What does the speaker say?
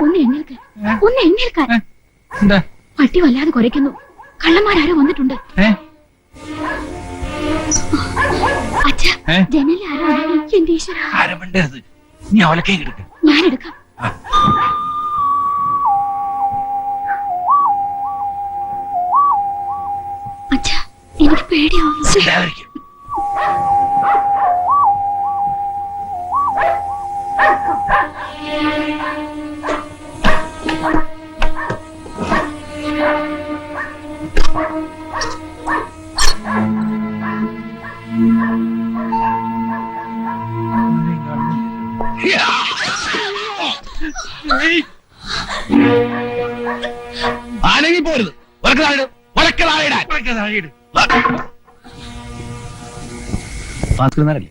ഒന്ന് എഴുന്നേൽക്ക്, ഒന്ന് എഴുന്നേൽക്കാൻ. എന്താ പട്ടി വല്ലാതെ കുരയ്ക്കുന്നു. കള്ളന്മാരാരോ വന്നിട്ടുണ്ട്. അച്ഛ, ജനലിൽ ആരോ ഇറങ്ങി. എന്റെ ഈശ്വരാ. ആരമ്പണ്ടത് നീ അവലക്കേ കിടക്ക്. ഞാനെടുക്കാം. അച്ഛ, എനിക്ക് പേടിയാവുന്നു. ആനങ്ങി പോരുത്. ഭാസ്കരനാരല്ലേ